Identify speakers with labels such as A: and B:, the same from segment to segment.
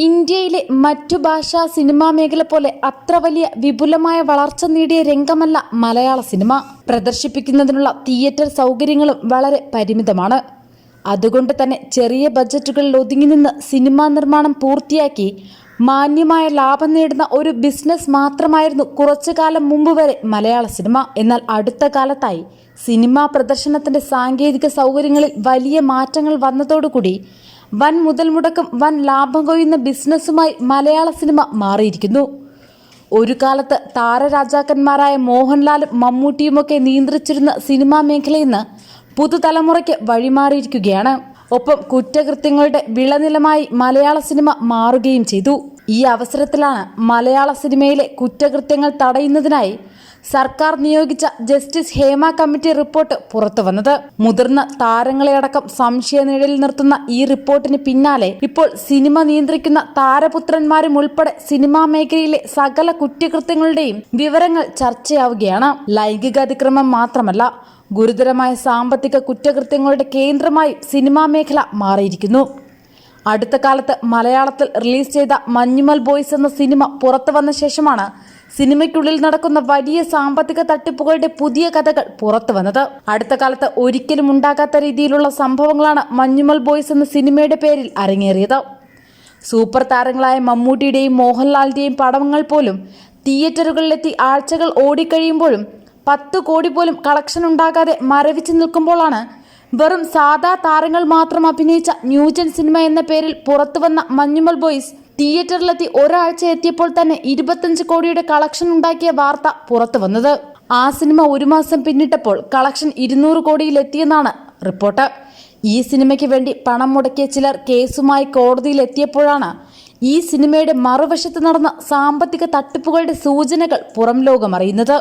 A: ഇന്ത്യയിലെ മറ്റു ഭാഷാ സിനിമാ മേഖല പോലെ അത്ര വലിയ വിപുലമായ വളർച്ച നേടിയ രംഗമല്ല മലയാള സിനിമ. പ്രദർശിപ്പിക്കുന്നതിനുള്ള തിയേറ്റർ സൗകര്യങ്ങളും വളരെ പരിമിതമാണ്. അതുകൊണ്ട് തന്നെ ചെറിയ ബജറ്റുകളിൽ ഒതുങ്ങി നിന്ന് സിനിമാ നിർമ്മാണം പൂർത്തിയാക്കി മാന്യമായ ലാഭം നേടുന്ന ഒരു ബിസിനസ് മാത്രമായിരുന്നു കുറച്ചു കാലം മുമ്പ് വരെ മലയാള സിനിമ. എന്നാൽ അടുത്ത കാലത്തായി സിനിമാ പ്രദർശനത്തിന്റെ സാങ്കേതിക സൗകര്യങ്ങളിൽ വലിയ മാറ്റങ്ങൾ വന്നതോടുകൂടി വൻ മുതൽ മുടക്കും വൻ ലാഭം കൊയ്യുന്ന ബിസിനസ്സുമായി മലയാള സിനിമ മാറിയിരിക്കുന്നു. ഒരു കാലത്ത് താരരാജാക്കന്മാരായ മോഹൻലാലും മമ്മൂട്ടിയുമൊക്കെ നിയന്ത്രിച്ചിരുന്ന സിനിമാ മേഖലയിന്ന് പുതുതലമുറയ്ക്ക് വഴിമാറിയിരിക്കുകയാണ്. ഒപ്പം കുറ്റകൃത്യങ്ങളുടെ വിളനിലമായി മലയാള സിനിമ മാറുകയും ചെയ്തു. ഈ അവസരത്തിലാണ് മലയാള സിനിമയിലെ കുറ്റകൃത്യങ്ങൾ തടയുന്നതിനായി സർക്കാർ നിയോഗിച്ച ജസ്റ്റിസ് ഹേമ കമ്മിറ്റി റിപ്പോർട്ട് പുറത്തുവന്നത്. മുതിർന്ന താരങ്ങളെ അടക്കം സംശയനിഴലിൽ നിർത്തുന്ന ഈ റിപ്പോർട്ടിന് പിന്നാലെ ഇപ്പോൾ സിനിമ നിയന്ത്രിക്കുന്ന താരപുത്രന്മാരും ഉൾപ്പെടെ സിനിമാ മേഖലയിലെ സകല കുറ്റകൃത്യങ്ങളുടെയും വിവരങ്ങൾ ചർച്ചയാവുകയാണ്. ലൈംഗിക അതിക്രമം മാത്രമല്ല, ഗുരുതരമായ സാമ്പത്തിക കുറ്റകൃത്യങ്ങളുടെ കേന്ദ്രമായി സിനിമാ മേഖല മാറിയിരിക്കുന്നു. അടുത്ത കാലത്ത് മലയാളത്തിൽ റിലീസ് ചെയ്ത മഞ്ഞുമൽ ബോയ്സ് എന്ന സിനിമ പുറത്തു വന്ന ശേഷമാണ് സിനിമയ്ക്കുള്ളിൽ നടക്കുന്ന വലിയ സാമ്പത്തിക തട്ടിപ്പുകളുടെ പുതിയ കഥകൾ പുറത്തു വന്നത്. അടുത്ത കാലത്ത് ഒരിക്കലും ഉണ്ടാകാത്ത രീതിയിലുള്ള സംഭവങ്ങളാണ് മഞ്ഞുമൽ ബോയ്സ് എന്ന സിനിമയുടെ പേരിൽ അരങ്ങേറിയത്. സൂപ്പർ താരങ്ങളായ മമ്മൂട്ടിയുടെയും മോഹൻലാലിന്റെയും പടങ്ങൾ പോലും തിയേറ്ററുകളിലെത്തി ആഴ്ചകൾ ഓടിക്കഴിയുമ്പോഴും 10 കോടി പോലും കളക്ഷൻ ഉണ്ടാകാതെ മരവിച്ചു നിൽക്കുമ്പോഴാണ് വെറും സാധാ താരങ്ങൾ മാത്രം അഭിനയിച്ച ന്യൂജൻ സിനിമ എന്ന പേരിൽ പുറത്തു വന്ന മഞ്ഞുമൽ ബോയ്സ് തിയേറ്ററിലെത്തി ഒരാഴ്ച എത്തിയപ്പോൾ തന്നെ 25 കോടിയുടെ കളക്ഷൻ ഉണ്ടാക്കിയ വാർത്ത പുറത്തു വന്നത്. ആ സിനിമ ഒരു മാസം പിന്നിട്ടപ്പോൾ കളക്ഷൻ 200 കോടിയിൽ എത്തിയെന്നാണ് റിപ്പോർട്ട്. ഈ സിനിമയ്ക്ക് വേണ്ടി പണം മുടക്കിയ ചിലർ കേസുമായി കോടതിയിൽ എത്തിയപ്പോഴാണ് ഈ സിനിമയുടെ മറുവശത്ത് നടന്ന സാമ്പത്തിക തട്ടിപ്പുകളുടെ സൂചനകൾ പുറം ലോകം അറിയുന്നത്.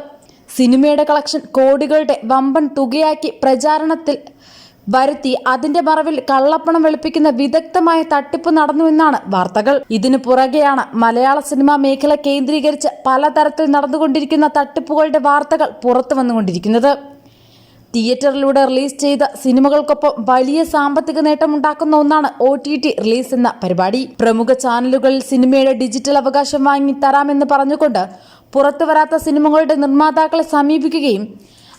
A: സിനിമയുടെ കളക്ഷൻ കോടികളുടെ വമ്പൻ തുകയാക്കി പ്രചാരണത്തിൽ വരുത്തി അതിന്റെ മറവിൽ കള്ളപ്പണം വെളുപ്പിക്കുന്ന വിദഗ്ധമായ തട്ടിപ്പ് നടന്നുവെന്നാണ് വാർത്തകൾ. ഇതിനു പുറകെയാണ് മലയാള സിനിമാ മേഖല കേന്ദ്രീകരിച്ച് പലതരത്തിൽ നടന്നുകൊണ്ടിരിക്കുന്ന തട്ടിപ്പുകളുടെ വാർത്തകൾ പുറത്തു വന്നുകൊണ്ടിരിക്കുന്നത്. തിയേറ്ററിലൂടെ റിലീസ് ചെയ്ത സിനിമകൾക്കൊപ്പം വലിയ സാമ്പത്തിക നേട്ടമുണ്ടാക്കുന്ന ഒന്നാണ് OTT റിലീസ് എന്ന പരിപാടി. പ്രമുഖ ചാനലുകളിൽ സിനിമയുടെ ഡിജിറ്റൽ അവകാശം വാങ്ങി തരാമെന്ന് പറഞ്ഞുകൊണ്ട് പുറത്തു വരാത്ത സിനിമകളുടെ നിർമ്മാതാക്കളെ സമീപിക്കുകയും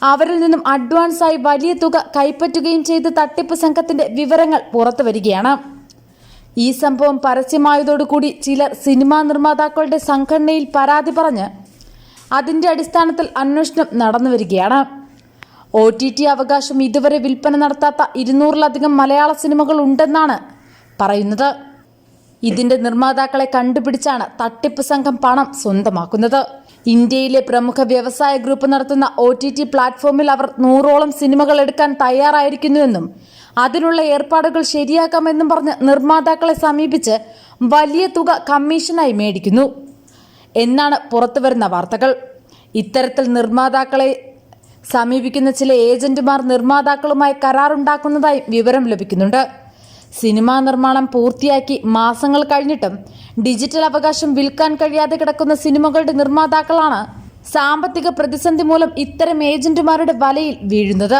A: അവരിൽ നിന്നും അഡ്വാൻസായി വലിയ തുക കൈപ്പറ്റുകയും ചെയ്ത് തട്ടിപ്പ് സംഘത്തിന്റെ വിവരങ്ങൾ പുറത്തു വരികയാണ്. ഈ സംഭവം പരസ്യമായതോടുകൂടി ചിലർ സിനിമാ നിർമ്മാതാക്കളുടെ സംഘടനയിൽ പരാതി പറഞ്ഞ് അതിന്റെ അടിസ്ഥാനത്തിൽ അന്വേഷണം നടന്നു വരികയാണ്. OTT അവകാശം ഇതുവരെ വിൽപ്പന നടത്താത്ത 200-ലധികം മലയാള സിനിമകൾ ഉണ്ടെന്നാണ് പറയുന്നത്. ഇതിന്റെ നിർമ്മാതാക്കളെ കണ്ടുപിടിച്ചാണ് തട്ടിപ്പ് സംഘം പണം സ്വന്തമാക്കുന്നത്. ഇന്ത്യയിലെ പ്രമുഖ വ്യവസായ ഗ്രൂപ്പ് നടത്തുന്ന OTT പ്ലാറ്റ്ഫോമിൽ അവർ 100ഓളം സിനിമകൾ എടുക്കാൻ തയ്യാറായിരിക്കുന്നുവെന്നും അതിനുള്ള ഏർപ്പാടുകൾ ശരിയാക്കാമെന്നും പറഞ്ഞ് നിർമ്മാതാക്കളെ സമീപിച്ച് വലിയ തുക കമ്മീഷനായി മേടിക്കുന്നു എന്നാണ് പുറത്തുവരുന്ന വാർത്തകൾ. ഇത്തരത്തിൽ നിർമ്മാതാക്കളെ സമീപിക്കുന്ന ചില ഏജന്റുമാർ നിർമ്മാതാക്കളുമായി കരാറുണ്ടാക്കുന്നതായി വിവരം ലഭിക്കുന്നുണ്ട്. സിനിമാ നിർമ്മാണം പൂർത്തിയാക്കി മാസങ്ങൾ കഴിഞ്ഞിട്ടും ഡിജിറ്റൽ അവകാശം വിൽക്കാൻ കഴിയാതെ കിടക്കുന്ന സിനിമകളുടെ നിർമ്മാതാക്കളാണ് സാമ്പത്തിക പ്രതിസന്ധി മൂലം ഇത്തരം ഏജന്റുമാരുടെ വലയിൽ വീഴുന്നത്.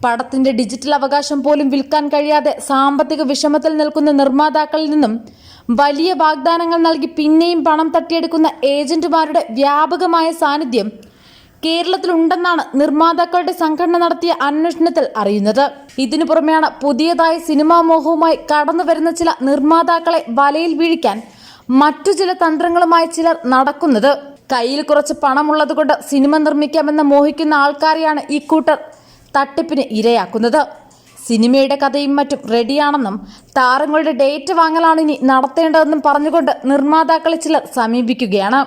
A: പടത്തിന്റെ ഡിജിറ്റൽ അവകാശം പോലും വിൽക്കാൻ കഴിയാതെ സാമ്പത്തിക വിഷമത്തിൽ നിൽക്കുന്ന നിർമ്മാതാക്കളിൽ നിന്നും വലിയ വാഗ്ദാനങ്ങൾ നൽകി പിന്നെയും പണം തട്ടിയെടുക്കുന്ന ഏജന്റുമാരുടെ വ്യാപകമായ സാന്നിധ്യം കേരളത്തിലുണ്ടെന്നാണ് നിർമ്മാതാക്കളുടെ സംഘടന നടത്തിയ അന്വേഷണത്തിൽ അറിയുന്നത്. ഇതിനു പുറമെയാണ് പുതിയതായി സിനിമാ മോഹവുമായി കടന്നു വരുന്ന ചില നിർമ്മാതാക്കളെ വലയിൽ വീഴിക്കാൻ മറ്റു ചില തന്ത്രങ്ങളുമായി ചിലർ നടക്കുന്നത്. കയ്യിൽ കുറച്ച് പണമുള്ളതുകൊണ്ട് സിനിമ നിർമ്മിക്കാമെന്ന് മോഹിക്കുന്ന ആൾക്കാരെയാണ് ഈ കൂട്ടർ തട്ടിപ്പിന് ഇരയാക്കുന്നത്. സിനിമയുടെ കഥയും മറ്റും റെഡിയാണെന്നും താരങ്ങളുടെ ഡേറ്റ് വാങ്ങലാണ് ഇനി നടത്തേണ്ടതെന്നും പറഞ്ഞുകൊണ്ട് നിർമ്മാതാക്കളെ ചിലർ സമീപിക്കുകയാണ്.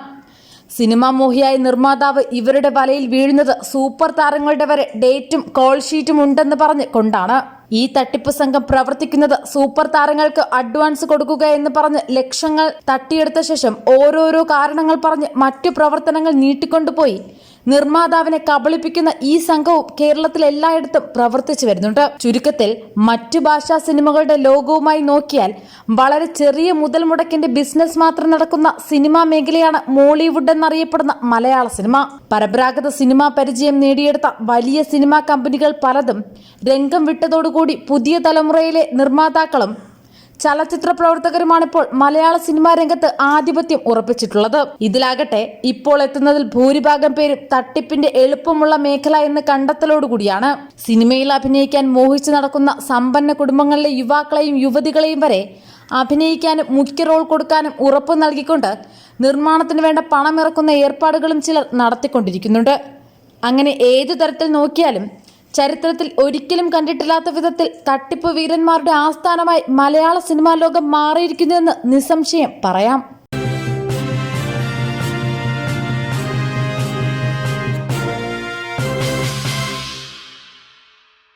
A: സിനിമാ മോഹിയായ നിർമ്മാതാവ് ഇവരുടെ വലയിൽ വീഴുന്നത് സൂപ്പർ താരങ്ങളുടെ വരെ ഡേറ്റും കോൾ ഷീറ്റും ഉണ്ടെന്ന് പറഞ്ഞ് കൊണ്ടാണ്. ഈ തട്ടിപ്പ് സംഘം പ്രവർത്തിക്കുന്നത് സൂപ്പർ താരങ്ങൾക്ക് അഡ്വാൻസ് കൊടുക്കുക എന്ന് പറഞ്ഞ് ലക്ഷങ്ങൾ തട്ടിയെടുത്ത ശേഷം ഓരോരോ കാരണങ്ങൾ പറഞ്ഞ് മറ്റു പ്രവർത്തനങ്ങൾ നീട്ടിക്കൊണ്ടുപോയി നിർമ്മാതാവിനെ കബളിപ്പിക്കുന്ന ഈ സംഘവും കേരളത്തിൽ എല്ലായിടത്തും പ്രവർത്തിച്ചു വരുന്നുണ്ട്. ചുരുക്കത്തിൽ മറ്റു ഭാഷാ സിനിമകളുടെ ലോകവുമായി നോക്കിയാൽ വളരെ ചെറിയ മുതൽ മുടക്കിന്റെ ബിസിനസ് മാത്രം നടക്കുന്ന സിനിമാ മേഖലയാണ് മോളിവുഡ് എന്നറിയപ്പെടുന്ന മലയാള സിനിമ. പരമ്പരാഗത സിനിമാ പരിചയം നേടിയെടുത്ത വലിയ സിനിമാ കമ്പനികൾ പലതും രംഗം വിട്ടതോടുകൂടി പുതിയ തലമുറയിലെ നിർമ്മാതാക്കളും ചലച്ചിത്ര പ്രവർത്തകരുമാണിപ്പോൾ മലയാള സിനിമാ രംഗത്ത് ആധിപത്യം ഉറപ്പിച്ചിട്ടുള്ളത്. ഇതിലാകട്ടെ ഇപ്പോൾ എത്തുന്നതിൽ ഭൂരിഭാഗം പേരും തട്ടിപ്പിന്റെ എളുപ്പമുള്ള മേഖല എന്ന് കണ്ടെത്തലോടുകൂടിയാണ്. സിനിമയിൽ അഭിനയിക്കാൻ മോഹിച്ചു നടക്കുന്ന സമ്പന്ന കുടുംബങ്ങളിലെ യുവാക്കളെയും യുവതികളെയും വരെ അഭിനയിക്കാനും മുഖ്യ റോൾ കൊടുക്കാനും ഉറപ്പ് നൽകിക്കൊണ്ട് നിർമ്മാണത്തിന് വേണ്ട പണമിറക്കുന്ന ഏർപ്പാടുകളും ചിലർ നടത്തിക്കൊണ്ടിരിക്കുന്നുണ്ട്. അങ്ങനെ ഏതു തരത്തിൽ നോക്കിയാലും ചരിത്രത്തിൽ ഒരിക്കലും കണ്ടിട്ടില്ലാത്ത വിധത്തിൽ തട്ടിപ്പ് വീരന്മാരുടെ ആസ്ഥാനമായി മലയാള സിനിമാ ലോകം മാറിയിരിക്കുന്നുവെന്ന് നിസ്സംശയം പറയാം.